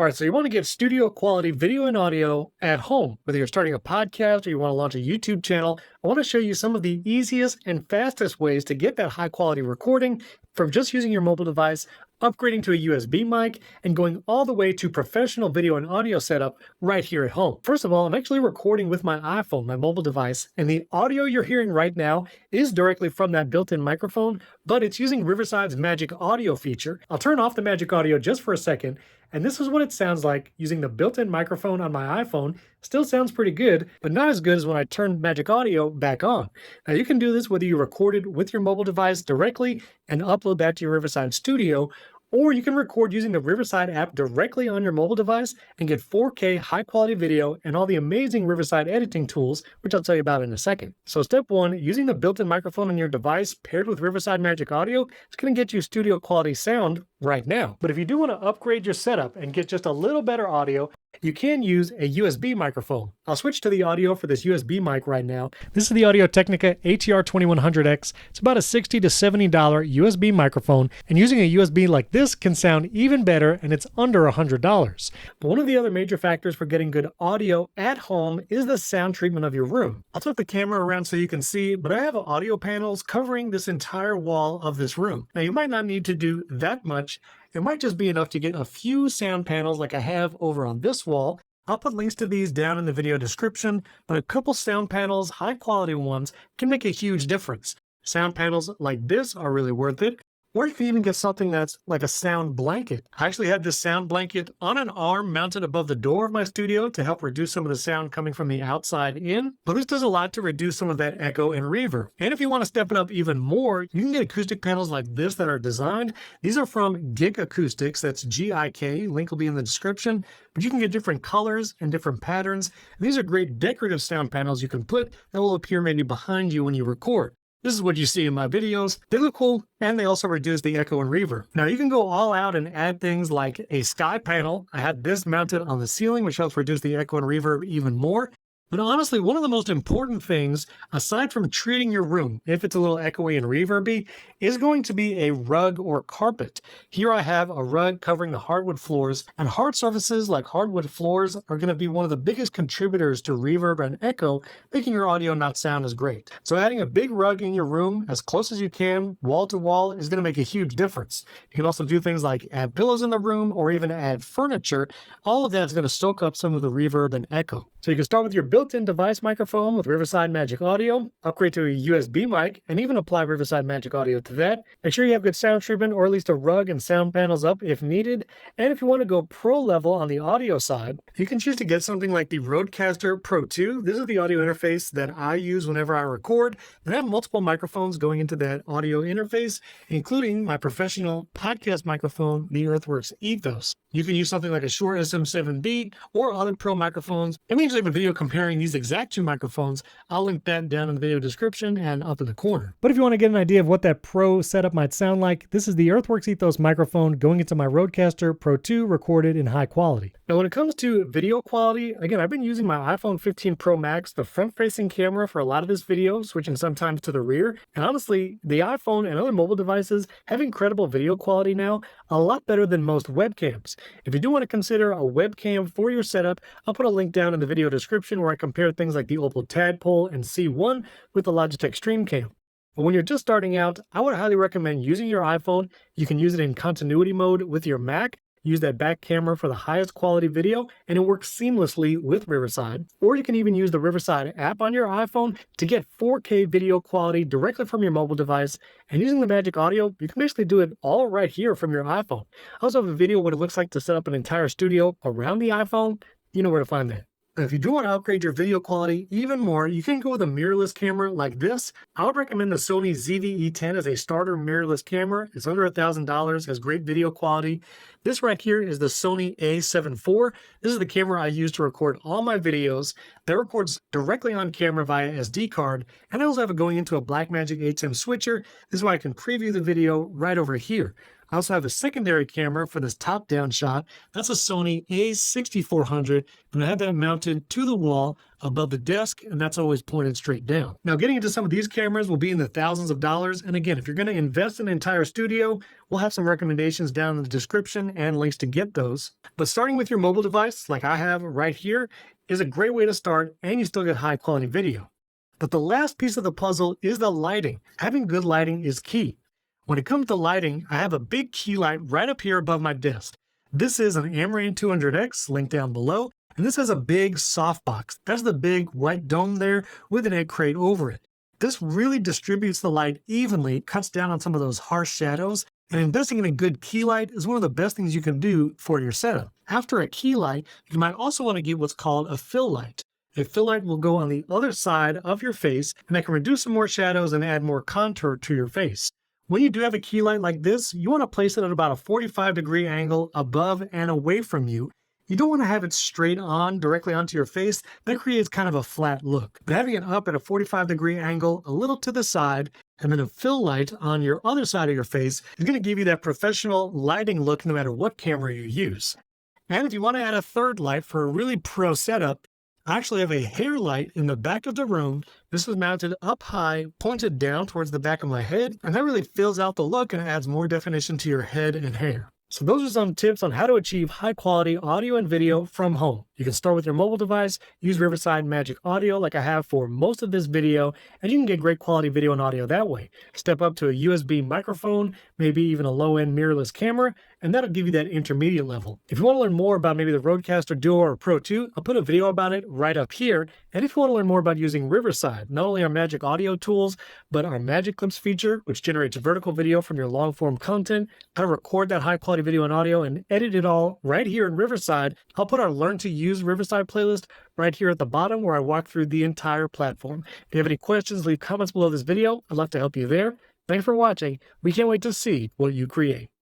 All right, so you want to get studio quality video and audio at home, whether you're starting a podcast or you want to launch a YouTube channel. I want to show you some of the easiest and fastest ways to get that high quality recording from just using your mobile device, upgrading to a USB mic, and going all the way to professional video and audio setup right here at home. First of all, I'm actually recording with my iPhone, my mobile device, and the audio you're hearing right now is directly from that built-in microphone, but it's using Riverside's Magic audio feature. I'll turn off the Magic audio just for a second, and this is what it sounds like using the built-in microphone on my iPhone. Still sounds pretty good, but not as good as when I turned Magic Audio back on. Now you can do this whether you record it with your mobile device directly and upload that to your Riverside Studio, or you can record using the Riverside app directly on your mobile device and get 4K high quality video and all the amazing Riverside editing tools, which I'll tell you about in a second. So step one, using the built-in microphone on your device paired with Riverside Magic Audio, it's going to get you studio quality sound right now. But if you do want to upgrade your setup and get just a little better audio, you can use a USB microphone. I'll switch to the audio for this USB mic right now. This is the Audio-Technica ATR 2100X. It's about a $60 to $70 USB microphone, and using a USB like this can sound even better, and it's under $100. But one of the other major factors for getting good audio at home is the sound treatment of your room. I'll flip the camera around so you can see, but I have audio panels covering this entire wall of this room. Now you might not need to do that much. It might just be enough to get a few sound panels like I have over on this wall. I'll put links to these down in the video description, but a couple sound panels, high quality ones, can make a huge difference. Sound panels like this are really worth it. Or you can even get something that's like a sound blanket. I actually had this sound blanket on an arm mounted above the door of my studio to help reduce some of the sound coming from the outside in. But this does a lot to reduce some of that echo and reverb. And if you want to step it up even more, you can get acoustic panels like this that are designed. These are from Gik Acoustics, that's G-I-K, link will be in the description. But you can get different colors and different patterns. And these are great decorative sound panels you can put that will appear maybe behind you when you record. This is what you see in my videos. They look cool, and they also reduce the echo and reverb. Now you can go all out and add things like a sky panel. I had this mounted on the ceiling, which helps reduce the echo and reverb even more. But honestly, one of the most important things, aside from treating your room, if it's a little echoey and reverby, is going to be a rug or carpet. Here I have a rug covering the hardwood floors, and hard surfaces like hardwood floors are going to be one of the biggest contributors to reverb and echo, making your audio not sound as great. So adding a big rug in your room, as close as you can, wall to wall, is going to make a huge difference. You can also do things like add pillows in the room or even add furniture. All of that is going to soak up some of the reverb and echo. So you can start with your built-in device microphone with Riverside Magic Audio, upgrade to a USB mic, and even apply Riverside Magic Audio to that. Make sure you have good sound treatment or at least a rug and sound panels up if needed. And if you want to go pro level on the audio side, you can choose to get something like the RODECaster Pro 2. This is the audio interface that I use whenever I record. And I have multiple microphones going into that audio interface, including my professional podcast microphone, the Earthworks Ethos. You can use something like a Shure SM7B or other pro microphones. And we actually have a video comparing these exact two microphones. I'll link that down in the video description and up in the corner. But if you want to get an idea of what that pro setup might sound like, this is the Earthworks Ethos microphone going into my RODECaster Pro 2 recorded in high quality. Now when it comes to video quality, again, I've been using my iPhone 15 Pro Max, the front-facing camera for a lot of this video, switching sometimes to the rear. And honestly, the iPhone and other mobile devices have incredible video quality now, a lot better than most webcams. If you do want to consider a webcam for your setup, I'll put a link down in the video description where I compare things like the Opal Tadpole and C1 with the Logitech StreamCam. But when you're just starting out, I would highly recommend using your iPhone. You can use it in continuity mode with your Mac. Use that back camera for the highest quality video, and it works seamlessly with Riverside. Or you can even use the Riverside app on your iPhone to get 4K video quality directly from your mobile device. And using the Magic Audio, you can basically do it all right here from your iPhone. I also have a video of what it looks like to set up an entire studio around the iPhone. You know where to find that. If you do want to upgrade your video quality even more, you can go with a mirrorless camera like this. I would recommend the Sony ZV-E10 as a starter mirrorless camera. It's under $1,000, has great video quality. This right here is the Sony A7 IV. This is the camera I use to record all my videos. That records directly on camera via SD card, and I also have it going into a Blackmagic HM switcher. This is why I can preview the video right over here. I also have a secondary camera for this top-down shot. That's a Sony A6400, and I have that mounted to the wall above the desk, and that's always pointed straight down. Now, getting into some of these cameras will be in the thousands of dollars, and again, if you're going to invest in an entire studio, we'll have some recommendations down in the description and links to get those. But starting with your mobile device, like I have right here, is a great way to start, and you still get high-quality video. But the last piece of the puzzle is the lighting. Having good lighting is key. When it comes to lighting, I have a big key light right up here above my desk. This is an Amaran 200X, linked down below, and this has a big softbox. That's the big white dome there with an egg crate over it. This really distributes the light evenly, cuts down on some of those harsh shadows, and investing in a good key light is one of the best things you can do for your setup. After a key light, you might also want to get what's called a fill light. A fill light will go on the other side of your face, and that can reduce some more shadows and add more contour to your face. When you do have a key light like this, you want to place it at about a 45-degree angle above and away from you. You don't want to have it straight on, directly onto your face. That creates kind of a flat look. But having it up at a 45-degree angle, a little to the side, and then a fill light on your other side of your face is going to give you that professional lighting look no matter what camera you use. And if you want to add a third light for a really pro setup, I actually have a hair light in the back of the room. This is mounted up high, pointed down towards the back of my head, and that really fills out the look and adds more definition to your head and hair. So those are some tips on how to achieve high quality audio and video from home. You can start with your mobile device, use Riverside Magic Audio like I have for most of this video, and you can get great quality video and audio that way. Step up to a USB microphone, maybe even a low-end mirrorless camera, and that'll give you that intermediate level. If you want to learn more about maybe the RODECaster Duo or Pro 2, I'll put a video about it right up here. And if you want to learn more about using Riverside, not only our Magic Audio tools, but our Magic Clips feature, which generates vertical video from your long-form content, how to record that high-quality video and audio and edit it all right here in Riverside, I'll put our Learn to Use Riverside playlist right here at the bottom where I walk through the entire platform. If you have any questions, leave comments below this video. I'd love to help you there. Thanks for watching. We can't wait to see what you create.